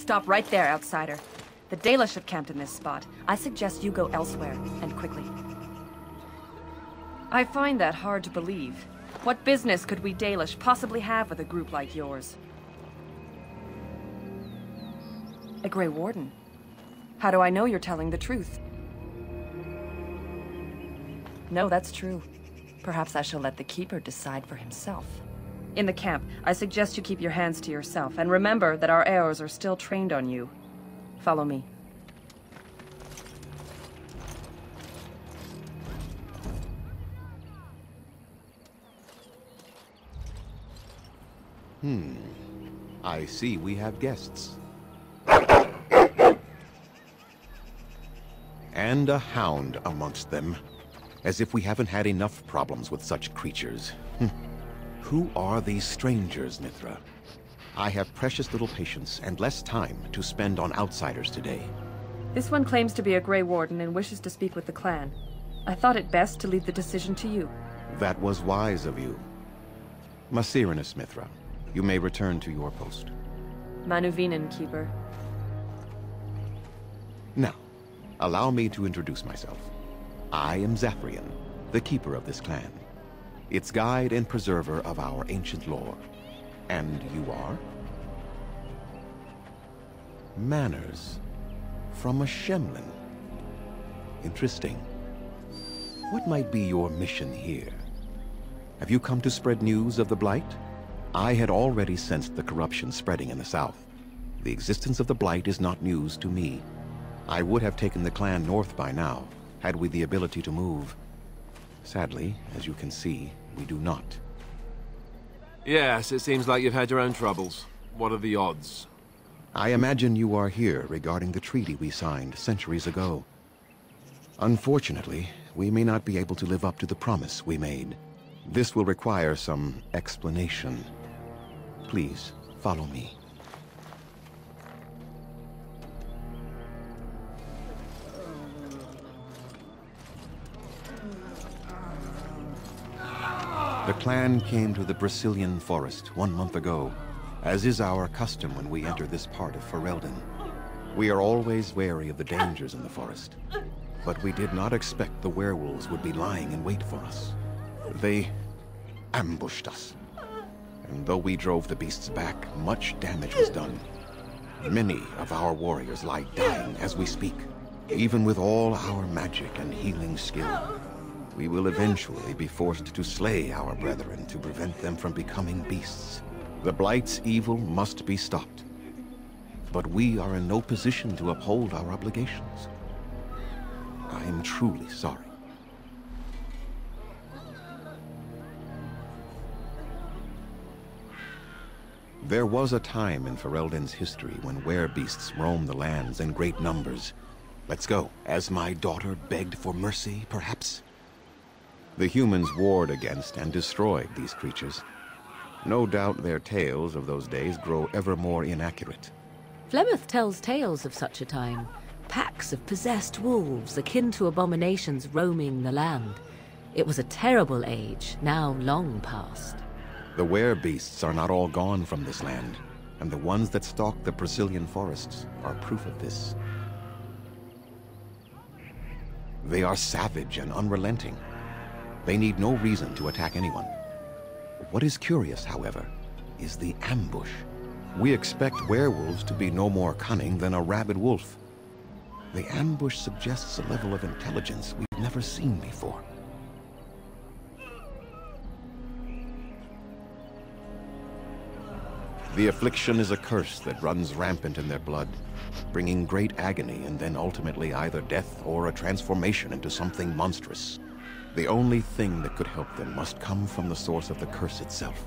Stop right there, outsider. The Dalish have camped in this spot. I suggest you go elsewhere, and quickly. I find that hard to believe. What business could we Dalish possibly have with a group like yours? A Grey Warden? How do I know you're telling the truth? No, that's true. Perhaps I shall let the Keeper decide for himself. In the camp, I suggest you keep your hands to yourself, and remember that our arrows are still trained on you. Follow me. I see we have guests. And a hound amongst them. As if we haven't had enough problems with such creatures. Who are these strangers, Mithra? I have precious little patience and less time to spend on outsiders today. This one claims to be a Grey Warden and wishes to speak with the clan. I thought it best to leave the decision to you. That was wise of you. Maserenus, Mithra. You may return to your post. Manuvinen, Keeper. Now, allow me to introduce myself. I am Zafrian, the keeper of this clan. Its guide and preserver of our ancient lore. And you are? Manners. From a Shemlin. Interesting. What might be your mission here? Have you come to spread news of the Blight? I had already sensed the corruption spreading in the south. The existence of the Blight is not news to me. I would have taken the clan north by now, had we the ability to move. Sadly, as you can see, we do not. Yes, it seems like you've had your own troubles. What are the odds? I imagine you are here regarding the treaty we signed centuries ago. Unfortunately, we may not be able to live up to the promise we made. This will require some explanation. Please, follow me. The clan came to the Brazilian forest 1 month ago, as is our custom when we enter this part of Ferelden. We are always wary of the dangers in the forest, but we did not expect the werewolves would be lying in wait for us. They ambushed us, and though we drove the beasts back, much damage was done. Many of our warriors lie dying as we speak. Even with all our magic and healing skill, we will eventually be forced to slay our brethren to prevent them from becoming beasts. The Blight's evil must be stopped. But we are in no position to uphold our obligations. I am truly sorry. There was a time in Ferelden's history when werebeasts roamed the lands in great numbers. Let's go. As my daughter begged for mercy, perhaps? The humans warred against and destroyed these creatures. No doubt their tales of those days grow ever more inaccurate. Flemeth tells tales of such a time. Packs of possessed wolves akin to abominations roaming the land. It was a terrible age, now long past. The werebeasts are not all gone from this land, and the ones that stalk the Brazilian forests are proof of this. They are savage and unrelenting. They need no reason to attack anyone. What is curious, however, is the ambush. We expect werewolves to be no more cunning than a rabid wolf. The ambush suggests a level of intelligence we've never seen before. The affliction is a curse that runs rampant in their blood, bringing great agony and then ultimately either death or a transformation into something monstrous. The only thing that could help them must come from the source of the curse itself,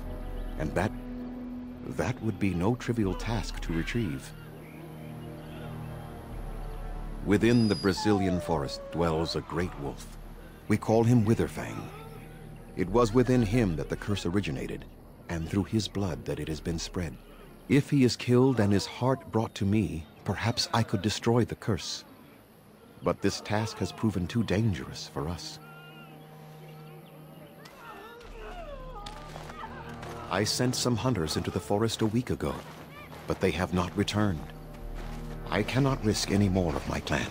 and that would be no trivial task to retrieve. Within the Brazilian forest dwells a great wolf. We call him Witherfang. It was within him that the curse originated, and through his blood that it has been spread. If he is killed and his heart brought to me, perhaps I could destroy the curse. But this task has proven too dangerous for us. I sent some hunters into the forest a week ago, but they have not returned. I cannot risk any more of my clan.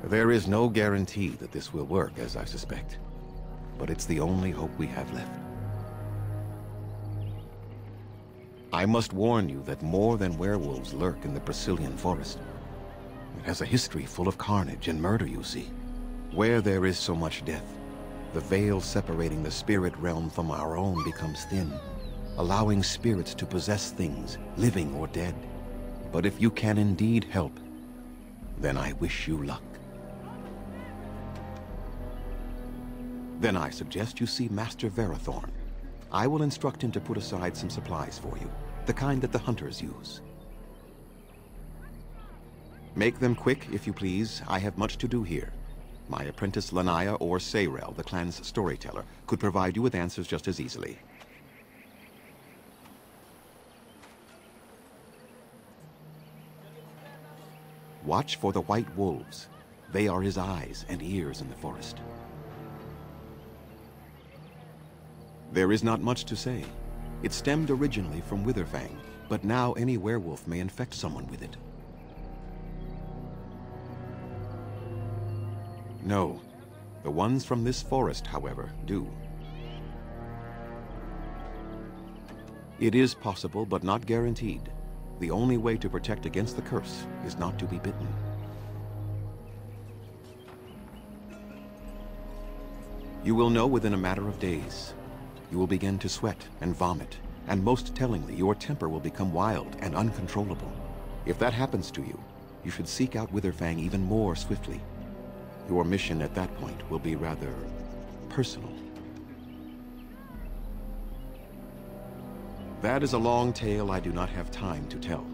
There is no guarantee that this will work, as I suspect. But it's the only hope we have left. I must warn you that more than werewolves lurk in the Brazilian forest. It has a history full of carnage and murder, you see. Where there is so much death, the veil separating the spirit realm from our own becomes thin, allowing spirits to possess things, living or dead. But if you can indeed help, then I wish you luck. Then I suggest you see Master Verathorn. I will instruct him to put aside some supplies for you, the kind that the hunters use. Make them quick, if you please. I have much to do here. My apprentice Lanaya or Sayrel, the clan's storyteller, could provide you with answers just as easily. Watch for the white wolves. They are his eyes and ears in the forest. There is not much to say. It stemmed originally from Witherfang, but now any werewolf may infect someone with it. No. The ones from this forest, however, do. It is possible, but not guaranteed. The only way to protect against the curse is not to be bitten. You will know within a matter of days. You will begin to sweat and vomit, and most tellingly, your temper will become wild and uncontrollable. If that happens to you, you should seek out Witherfang even more swiftly. Your mission at that point will be rather personal. That is a long tale I do not have time to tell.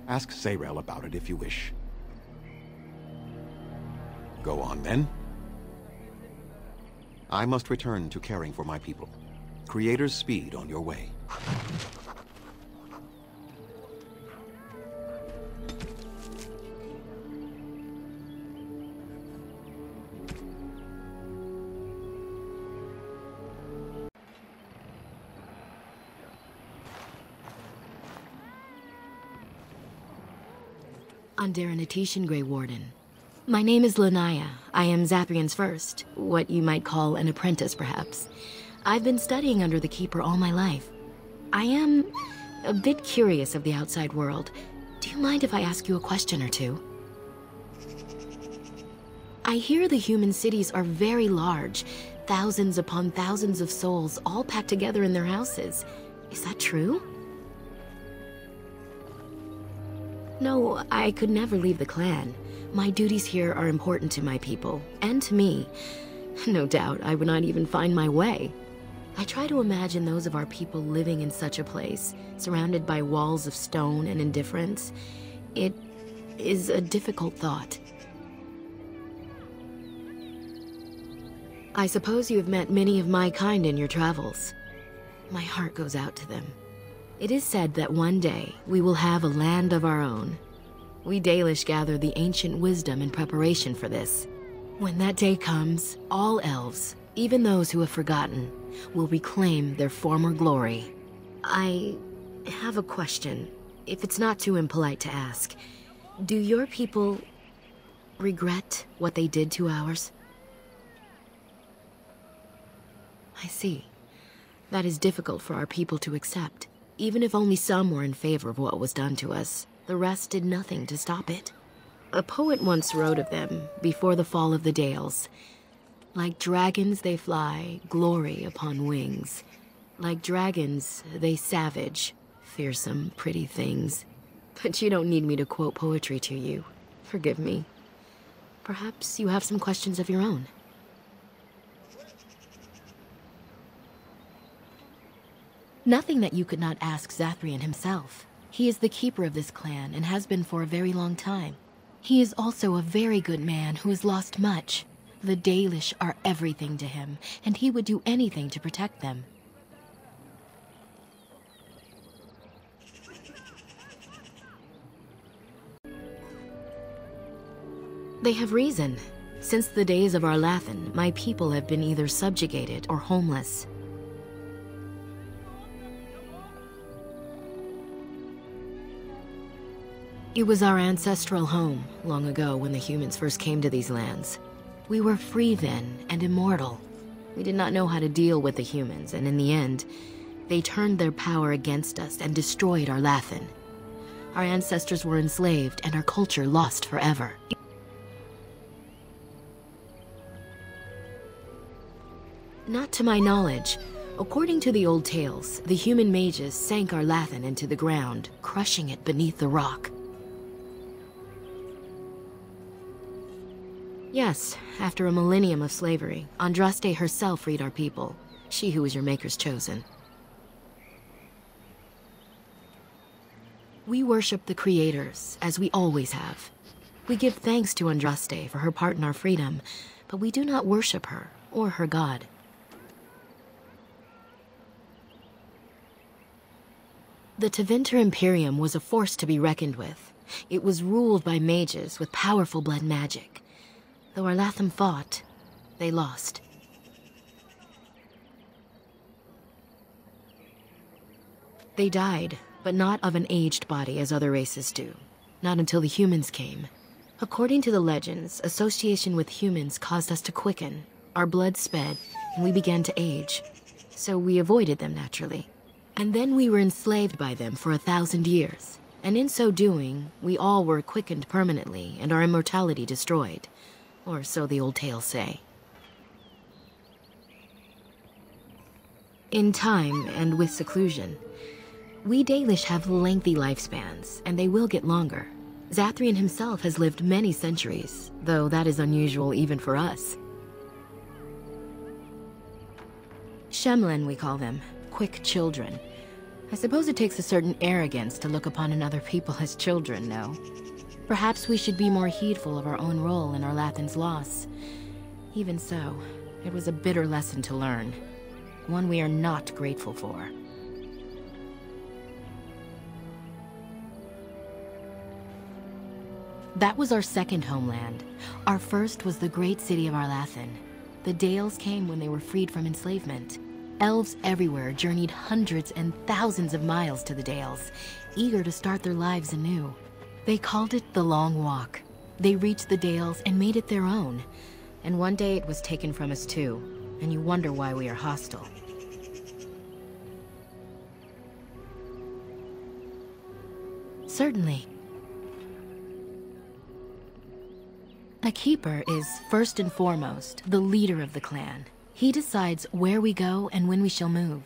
Ask Sayrel about it if you wish. Go on then. I must return to caring for my people. Creator's speed on your way. Underanitishan, Grey Warden. My name is Lanaya. I am Zathrian's first, what you might call an apprentice, perhaps. I've been studying under the Keeper all my life. I am a bit curious of the outside world. Do you mind if I ask you a question or two? I hear the human cities are very large, thousands upon thousands of souls all packed together in their houses. Is that true? No, I could never leave the clan. My duties here are important to my people, and to me. No doubt, I would not even find my way. I try to imagine those of our people living in such a place, surrounded by walls of stone and indifference. It is a difficult thought. I suppose you have met many of my kind in your travels. My heart goes out to them. It is said that one day we will have a land of our own. We Dalish gather the ancient wisdom in preparation for this. When that day comes, all elves, even those who have forgotten, will reclaim their former glory. I have a question, if it's not too impolite to ask. Do your people regret what they did to ours? I see. That is difficult for our people to accept. Even if only some were in favor of what was done to us, the rest did nothing to stop it. A poet once wrote of them, before the fall of the Dales. Like dragons they fly, glory upon wings. Like dragons, they savage, fearsome, pretty things. But you don't need me to quote poetry to you. Forgive me. Perhaps you have some questions of your own. Nothing that you could not ask Zathrian himself. He is the keeper of this clan and has been for a very long time. He is also a very good man who has lost much. The Dalish are everything to him, and he would do anything to protect them. They have reason. Since the days of Arlathan, my people have been either subjugated or homeless. It was our ancestral home, long ago when the humans first came to these lands. We were free then, and immortal. We did not know how to deal with the humans, and in the end, they turned their power against us and destroyed our Lathan. Our ancestors were enslaved, and our culture lost forever. Not to my knowledge. According to the old tales, the human mages sank our Lathan into the ground, crushing it beneath the rock. Yes, after a millennium of slavery, Andraste herself freed our people, she who was your maker's chosen. We worship the creators, as we always have. We give thanks to Andraste for her part in our freedom, but we do not worship her or her god. The Tevinter Imperium was a force to be reckoned with. It was ruled by mages with powerful blood magic. Though our Lathan fought, they lost. They died, but not of an aged body as other races do. Not until the humans came. According to the legends, association with humans caused us to quicken. Our blood sped, and we began to age. So we avoided them naturally. And then we were enslaved by them for 1,000 years. And in so doing, we all were quickened permanently and our immortality destroyed. Or so the old tales say. In time, and with seclusion, we Dalish have lengthy lifespans, and they will get longer. Zathrian himself has lived many centuries, though that is unusual even for us. Shemlen, we call them. Quick children. I suppose it takes a certain arrogance to look upon another people as children, no? Perhaps we should be more heedful of our own role in our Lathan's loss. Even so, it was a bitter lesson to learn. One we are not grateful for. That was our second homeland. Our first was the great city of Arlathan. The Dales came when they were freed from enslavement. Elves everywhere journeyed hundreds and thousands of miles to the Dales, eager to start their lives anew. They called it the Long Walk. They reached the Dales and made it their own. And one day it was taken from us too, and you wonder why we are hostile. Certainly. A keeper is, first and foremost, the leader of the clan. He decides where we go and when we shall move.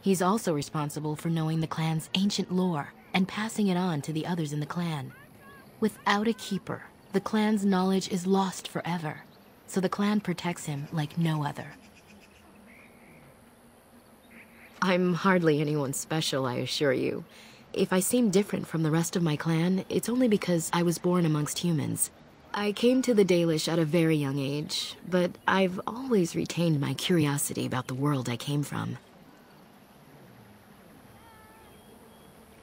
He's also responsible for knowing the clan's ancient lore and passing it on to the others in the clan. Without a keeper, the clan's knowledge is lost forever, so the clan protects him like no other. I'm hardly anyone special, I assure you. If I seem different from the rest of my clan, it's only because I was born amongst humans. I came to the Dalish at a very young age, but I've always retained my curiosity about the world I came from.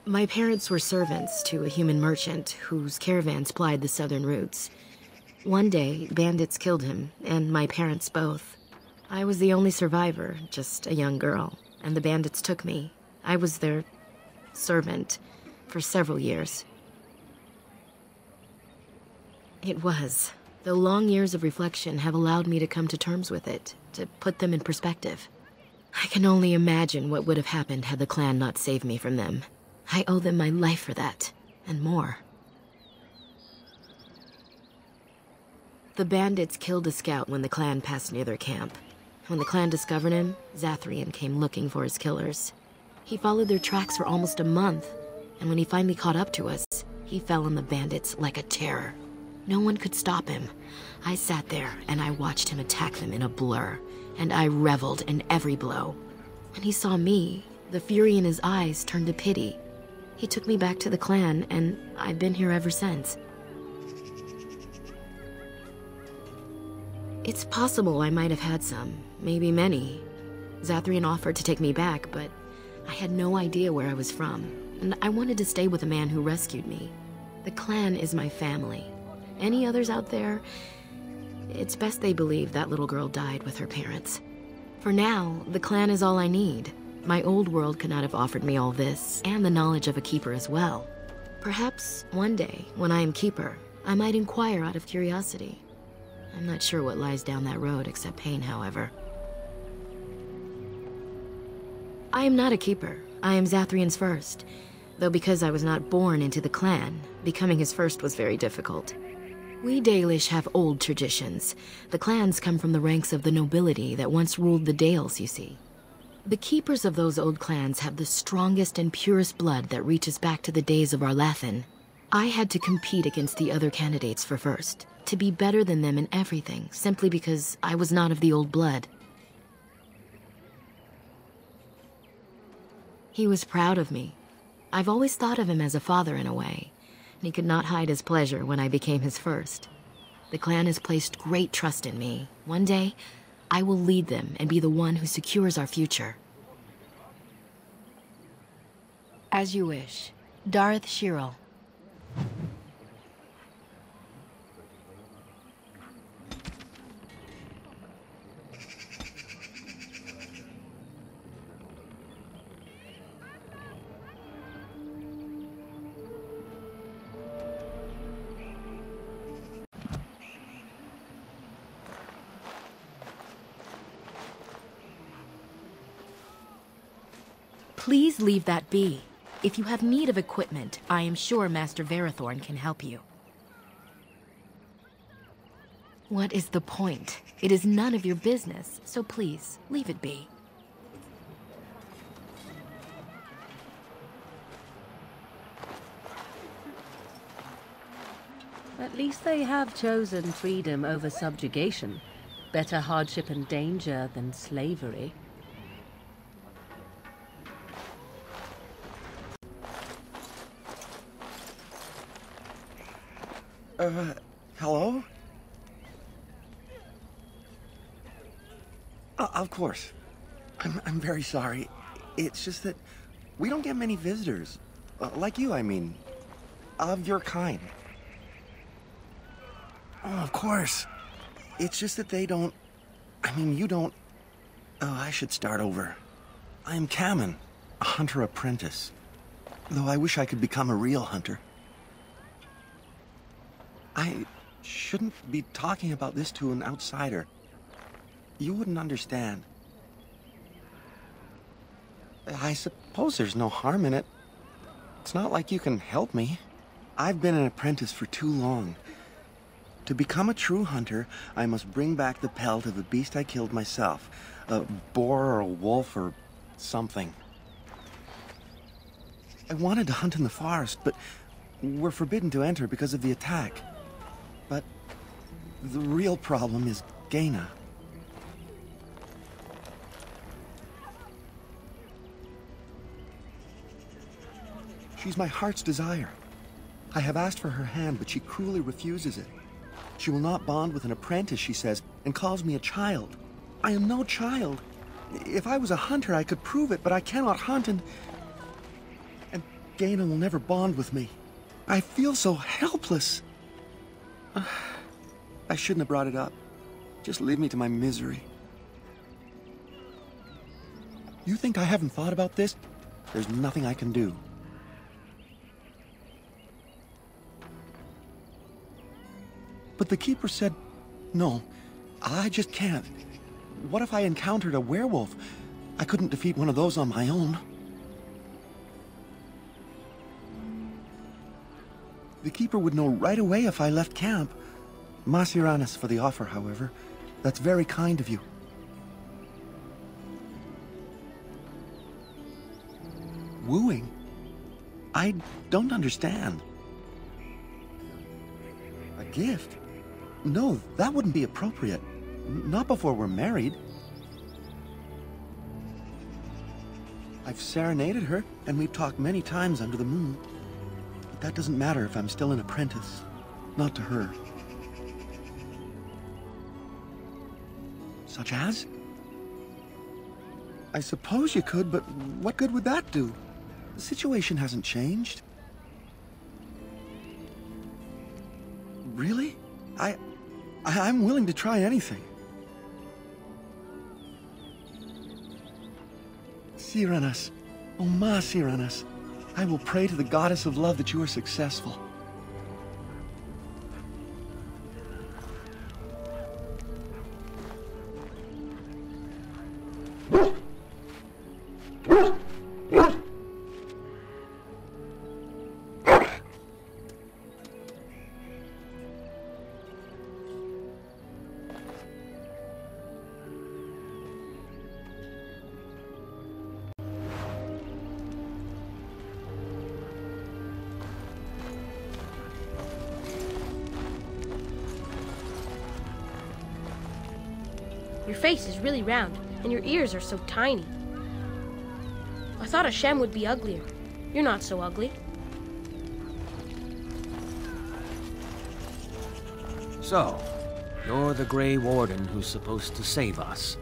My parents were servants to a human merchant whose caravans plied the southern routes. One day, bandits killed him, and my parents both. I was the only survivor, just a young girl, and the bandits took me. I was their servant for several years. It was. The long years of reflection have allowed me to come to terms with it, to put them in perspective. I can only imagine what would have happened had the clan not saved me from them. I owe them my life for that, and more. The bandits killed a scout when the clan passed near their camp. When the clan discovered him, Zathrian came looking for his killers. He followed their tracks for almost a month, and when he finally caught up to us, he fell on the bandits like a terror. No one could stop him. I sat there and I watched him attack them in a blur, and I reveled in every blow. When he saw me, the fury in his eyes turned to pity. He took me back to the clan, and I've been here ever since. It's possible I might have had some, maybe many. Zathrian offered to take me back, but I had no idea where I was from, and I wanted to stay with the man who rescued me. The clan is my family. Any others out there, it's best they believe that little girl died with her parents. For now, the clan is all I need. My old world could not have offered me all this, and the knowledge of a keeper as well. Perhaps one day, when I am keeper, I might inquire out of curiosity. I'm not sure what lies down that road except pain, however. I am not a keeper. I am Zathrian's first. Though because I was not born into the clan, becoming his first was very difficult. We Dalish have old traditions. The clans come from the ranks of the nobility that once ruled the Dales, you see. The keepers of those old clans have the strongest and purest blood that reaches back to the days of Arlathan. I had to compete against the other candidates for first, to be better than them in everything, simply because I was not of the old blood. He was proud of me. I've always thought of him as a father in a way, and he could not hide his pleasure when I became his first. The clan has placed great trust in me. One day, I will lead them and be the one who secures our future. As you wish. Darth Shirel. Please leave that be. If you have need of equipment, I am sure Master Verathorn can help you. What is the point? It is none of your business, so please, leave it be. At least they have chosen freedom over subjugation. Better hardship and danger than slavery. Hello? Of course. I'm very sorry. It's just that we don't get many visitors. Like you, I mean. Of your kind. Oh, of course. It's just that they don't... I mean, you don't... Oh, I should start over. I am Kamen, a hunter apprentice. Though I wish I could become a real hunter. I shouldn't be talking about this to an outsider. You wouldn't understand. I suppose there's no harm in it. It's not like you can help me. I've been an apprentice for too long. To become a true hunter, I must bring back the pelt of a beast I killed myself. A boar or a wolf or something. I wanted to hunt in the forest, but we're forbidden to enter because of the attack. But the real problem is Gaina. She's my heart's desire. I have asked for her hand, but she cruelly refuses it. She will not bond with an apprentice, she says, and calls me a child. I am no child. If I was a hunter, I could prove it, but I cannot hunt, and Gaina will never bond with me. I feel so helpless. I shouldn't have brought it up. Just leave me to my misery. You think I haven't thought about this? There's nothing I can do. But the Keeper said, no, I just can't. What if I encountered a werewolf? I couldn't defeat one of those on my own. The Keeper would know right away if I left camp. Masiranis for the offer, however. That's very kind of you. Wooing? I don't understand. A gift? No, that wouldn't be appropriate. Not before we're married. I've serenaded her, and we've talked many times under the moon. But that doesn't matter if I'm still an apprentice. Not to her. Such as? I suppose you could, but what good would that do? The situation hasn't changed. Really? I'm willing to try anything. Siranas. Oh, Ma Siranas. I will pray to the goddess of love that you are successful. Your face is really round, and your ears are so tiny. I thought a Shem would be uglier. You're not so ugly. So, you're the Grey Warden who's supposed to save us.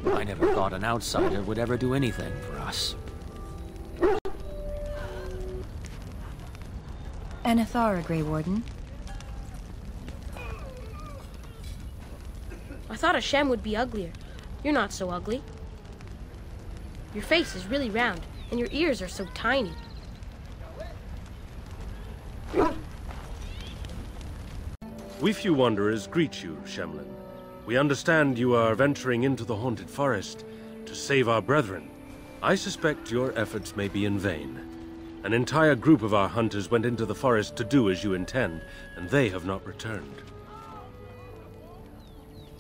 I never thought an outsider would ever do anything for us. Anathara, Grey Warden. I thought a Shem would be uglier. You're not so ugly. Your face is really round, and your ears are so tiny. We few wanderers greet you, Shemlin. We understand you are venturing into the haunted forest to save our brethren. I suspect your efforts may be in vain. An entire group of our hunters went into the forest to do as you intend, and they have not returned.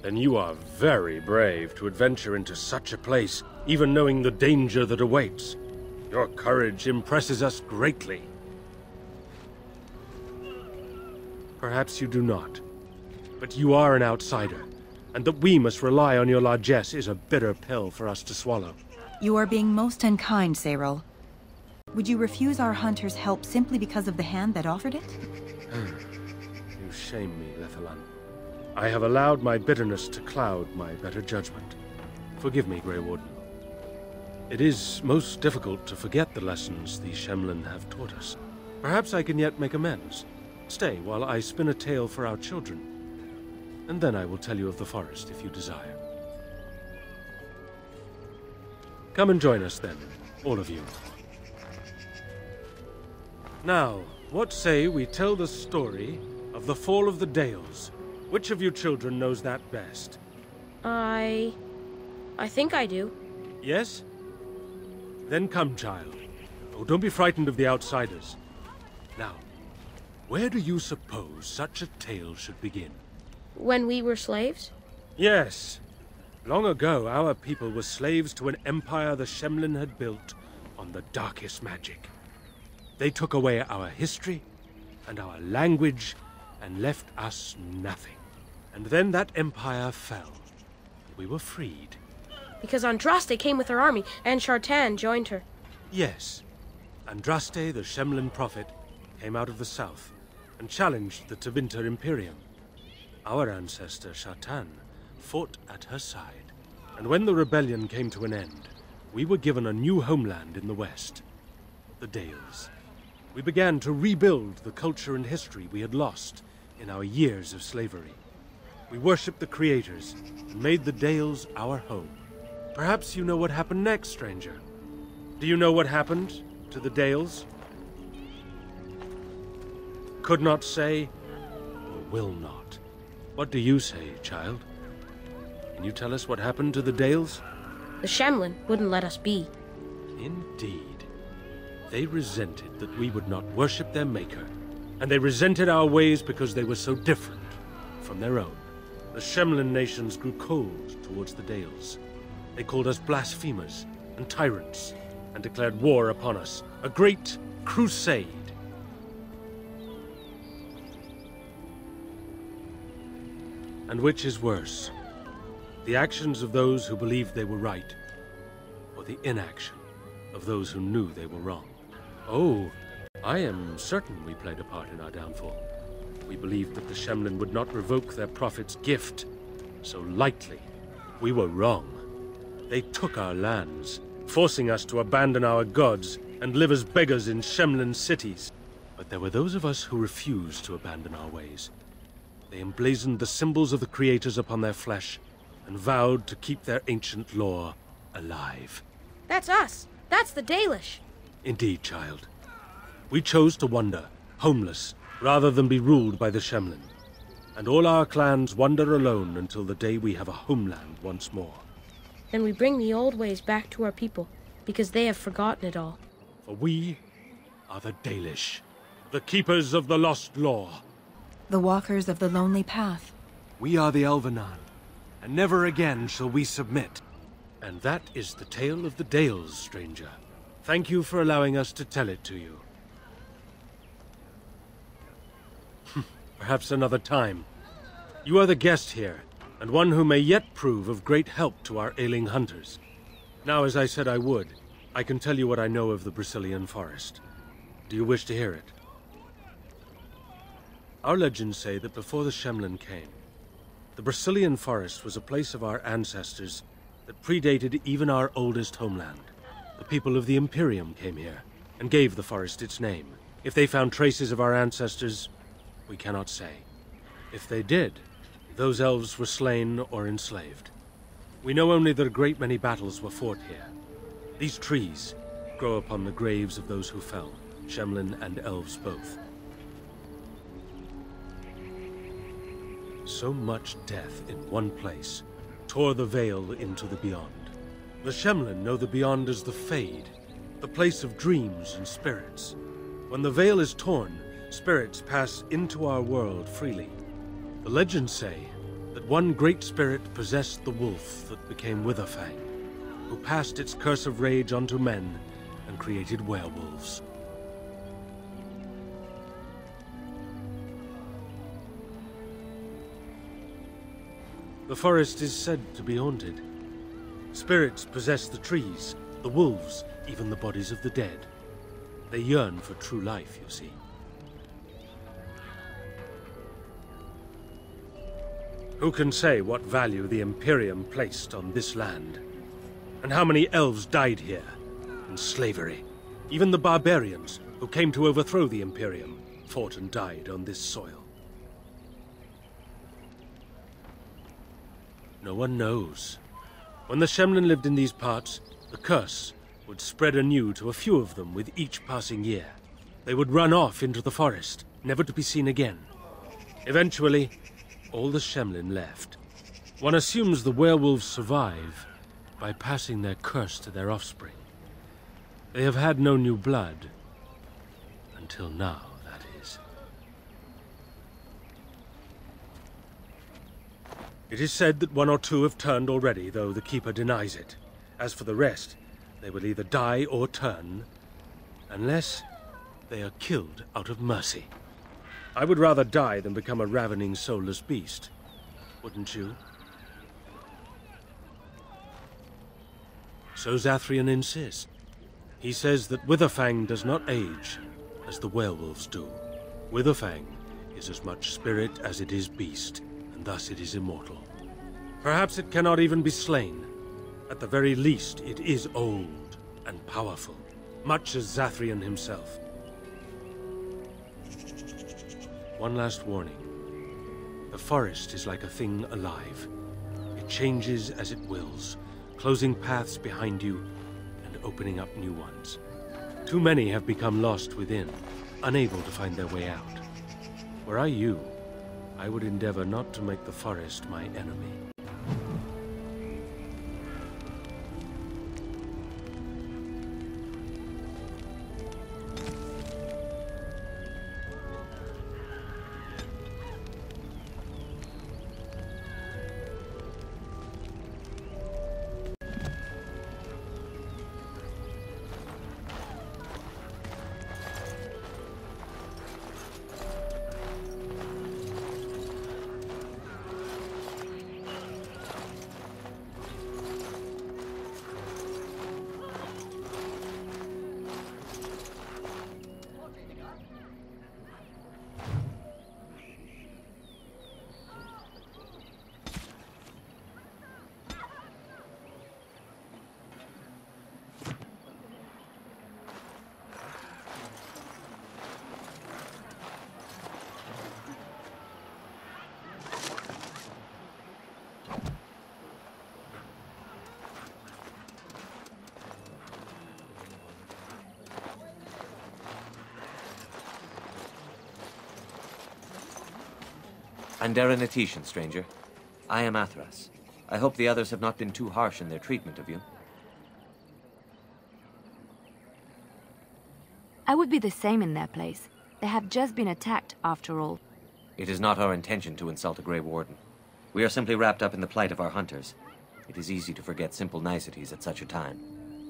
Then you are very brave to adventure into such a place, even knowing the danger that awaits. Your courage impresses us greatly. Perhaps you do not, but you are an outsider, and that we must rely on your largesse is a bitter pill for us to swallow. You are being most unkind, Cyril. Would you refuse our hunters' help simply because of the hand that offered it? You shame me, Lethalan. I have allowed my bitterness to cloud my better judgment. Forgive me, Grey Warden. It is most difficult to forget the lessons the Shemlin have taught us. Perhaps I can yet make amends. Stay while I spin a tale for our children, and then I will tell you of the forest if you desire. Come and join us then, all of you. Now, what say we tell the story of the fall of the Dales? Which of you children knows that best? I think I do. Yes? Then come, child. Oh, don't be frightened of the outsiders. Now, where do you suppose such a tale should begin? When we were slaves? Yes. Long ago, our people were slaves to an empire the Shemlin had built on the darkest magic. They took away our history and our language and left us nothing. And then that empire fell. We were freed. Because Andraste came with her army, and Shartan joined her. Yes. Andraste, the Shemlin prophet, came out of the south and challenged the Tevinter Imperium. Our ancestor, Shartan, fought at her side. And when the rebellion came to an end, we were given a new homeland in the west, the Dales. We began to rebuild the culture and history we had lost in our years of slavery. We worshipped the creators and made the Dales our home. Perhaps you know what happened next, stranger. Do you know what happened to the Dales? Could not say, or will not. What do you say, child? Can you tell us what happened to the Dales? The Shemlin wouldn't let us be. Indeed. They resented that we would not worship their maker, and they resented our ways because they were so different from their own. The Shemlin nations grew cold towards the Dales. They called us blasphemers and tyrants, and declared war upon us, a great crusade. And which is worse, the actions of those who believed they were right, or the inaction of those who knew they were wrong? Oh, I am certain we played a part in our downfall. We believed that the Shemlin would not revoke their prophet's gift so lightly. We were wrong. They took our lands, forcing us to abandon our gods and live as beggars in Shemlin cities. But there were those of us who refused to abandon our ways. They emblazoned the symbols of the creators upon their flesh and vowed to keep their ancient lore alive. That's us. That's the Dalish. Indeed, child. We chose to wander, homeless, rather than be ruled by the Shemlin. And all our clans wander alone until the day we have a homeland once more. Then we bring the old ways back to our people, because they have forgotten it all. For we are the Dalish, the keepers of the lost law. The walkers of the lonely path. We are the Elvenan, and never again shall we submit. And that is the tale of the Dales, stranger. Thank you for allowing us to tell it to you. Perhaps another time. You are the guest here, and one who may yet prove of great help to our ailing hunters. Now, as I said I would, I can tell you what I know of the Brazilian forest. Do you wish to hear it? Our legends say that before the Shemlin came, the Brazilian forest was a place of our ancestors that predated even our oldest homeland. The people of the Imperium came here, and gave the forest its name. If they found traces of our ancestors, we cannot say. If they did, those elves were slain or enslaved. We know only that a great many battles were fought here. These trees grow upon the graves of those who fell, Shemlin and elves both. So much death in one place tore the veil into the beyond. The Shemlin know the beyond as the Fade, the place of dreams and spirits. When the veil is torn, spirits pass into our world freely. The legends say that one great spirit possessed the wolf that became Witherfang, who passed its curse of rage onto men and created werewolves. The forest is said to be haunted. Spirits possess the trees, the wolves, even the bodies of the dead. They yearn for true life, you see. Who can say what value the Imperium placed on this land? And how many elves died here, in slavery? Even the barbarians, who came to overthrow the Imperium, fought and died on this soil. No one knows. When the Shemlin lived in these parts, the curse would spread anew to a few of them with each passing year. They would run off into the forest, never to be seen again. Eventually, all the Shemlin left. One assumes the werewolves survive by passing their curse to their offspring. They have had no new blood. Until now, that is. It is said that one or two have turned already, though the Keeper denies it. As for the rest, they will either die or turn, unless they are killed out of mercy. I would rather die than become a ravening, soulless beast. Wouldn't you? So Zathrian insists. He says that Witherfang does not age as the werewolves do. Witherfang is as much spirit as it is beast, and thus it is immortal. Perhaps it cannot even be slain. At the very least, it is old and powerful, much as Zathrian himself. One last warning. The forest is like a thing alive. It changes as it wills, closing paths behind you and opening up new ones. Too many have become lost within, unable to find their way out. Were I you, I would endeavor not to make the forest my enemy. Anderanetitian, stranger. I am Athras. I hope the others have not been too harsh in their treatment of you. I would be the same in their place. They have just been attacked, after all. It is not our intention to insult a Grey Warden. We are simply wrapped up in the plight of our hunters. It is easy to forget simple niceties at such a time.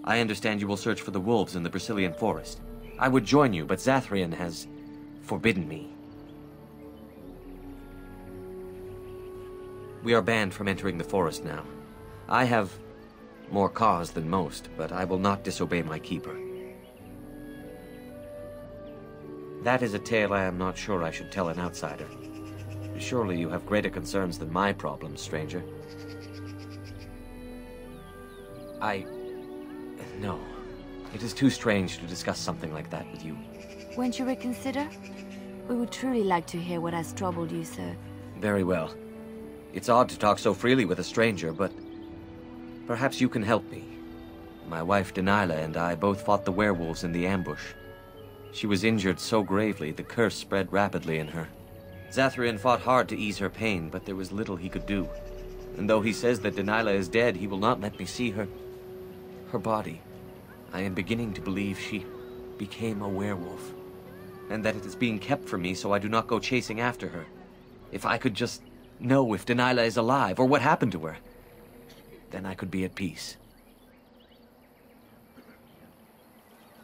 I understand you will search for the wolves in the Brazilian forest. I would join you, but Zathrian has forbidden me. We are banned from entering the forest now. I have more cause than most, but I will not disobey my keeper. That is a tale I am not sure I should tell an outsider. Surely you have greater concerns than my problems, stranger. No. It is too strange to discuss something like that with you. Won't you reconsider? We would truly like to hear what has troubled you, sir. Very well. It's odd to talk so freely with a stranger, but perhaps you can help me. My wife Delilah and I both fought the werewolves in the ambush. She was injured so gravely, the curse spread rapidly in her. Zathrian fought hard to ease her pain, but there was little he could do. And though he says that Delilah is dead, he will not let me see her body. I am beginning to believe she became a werewolf, and that it is being kept from me so I do not go chasing after her. If I could just know if Delilah is alive, or what happened to her, then I could be at peace.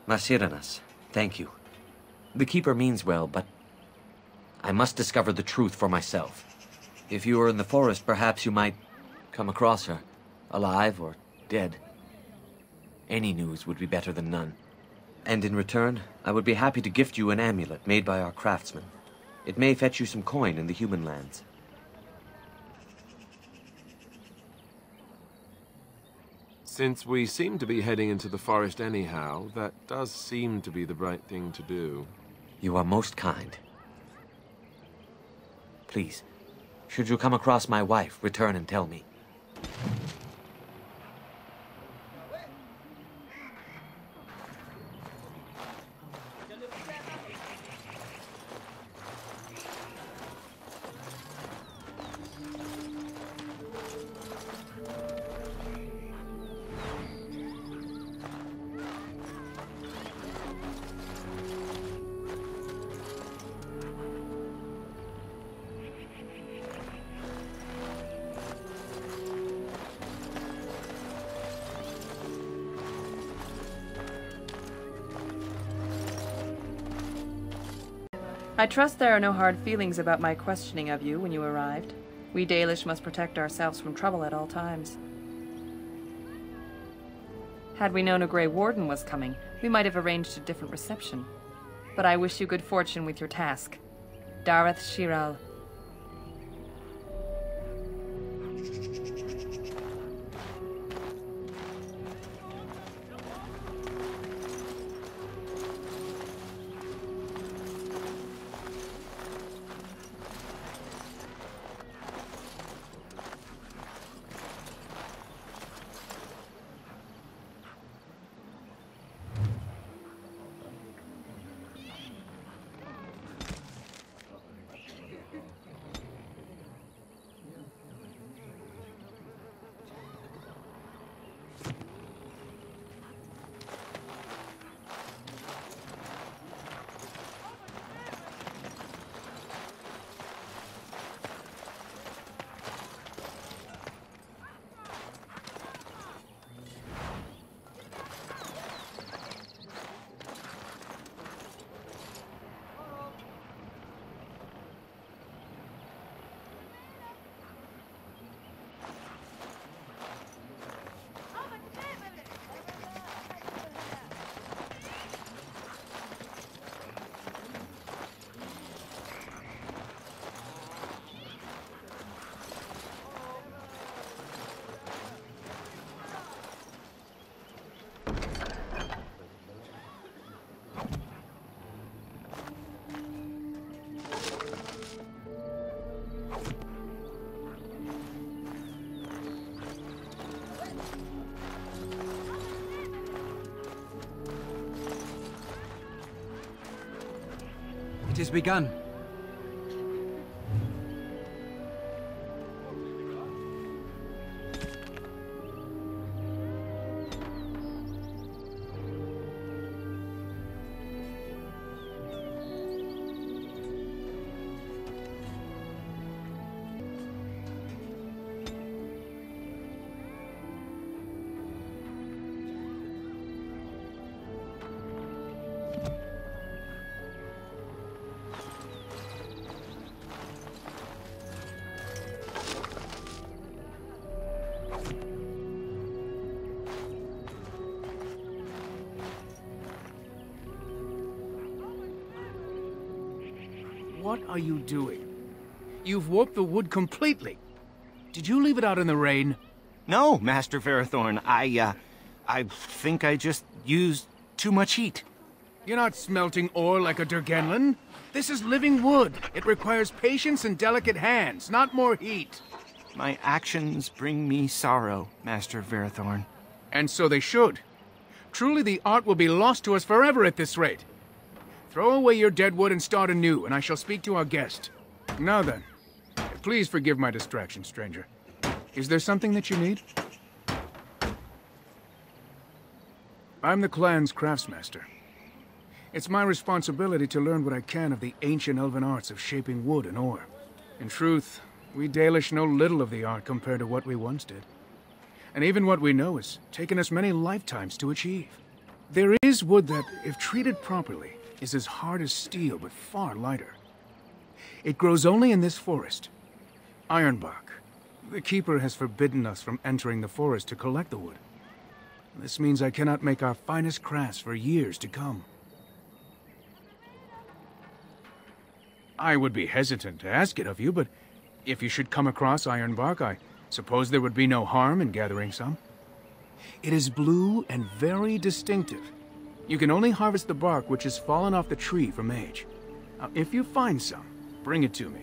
Masiranas, thank you. The Keeper means well, but I must discover the truth for myself. If you are in the forest, perhaps you might come across her, alive or dead. Any news would be better than none. And in return, I would be happy to gift you an amulet made by our craftsmen. It may fetch you some coin in the human lands. Since we seem to be heading into the forest anyhow, that does seem to be the right thing to do. You are most kind. Please, should you come across my wife, return and tell me. I trust there are no hard feelings about my questioning of you when you arrived. We Dalish must protect ourselves from trouble at all times. Had we known a Grey Warden was coming, we might have arranged a different reception. But I wish you good fortune with your task. Dareth Shiral. It has begun. what are you doing? You've warped the wood completely. Did you leave it out in the rain? No, Master Ferrothorn. I think I just used too much heat. You're not smelting ore like a Durgenlin. This is living wood. It requires patience and delicate hands, not more heat. My actions bring me sorrow, Master Ferrothorn. And so they should. Truly, the art will be lost to us forever at this rate. Throw away your dead wood and start anew, and I shall speak to our guest. Now then, please forgive my distraction, stranger. Is there something that you need? I'm the clan's craftsmaster. It's my responsibility to learn what I can of the ancient elven arts of shaping wood and ore. In truth, we Dalish know little of the art compared to what we once did. And even what we know has taken us many lifetimes to achieve. There is wood that, if treated properly, is as hard as steel but far lighter. It grows only in this forest. Ironbark. The Keeper has forbidden us from entering the forest to collect the wood. This means I cannot make our finest crafts for years to come. I would be hesitant to ask it of you, but if you should come across ironbark, I suppose there would be no harm in gathering some. It is blue and very distinctive. You can only harvest the bark which has fallen off the tree from age. Now, if you find some, bring it to me.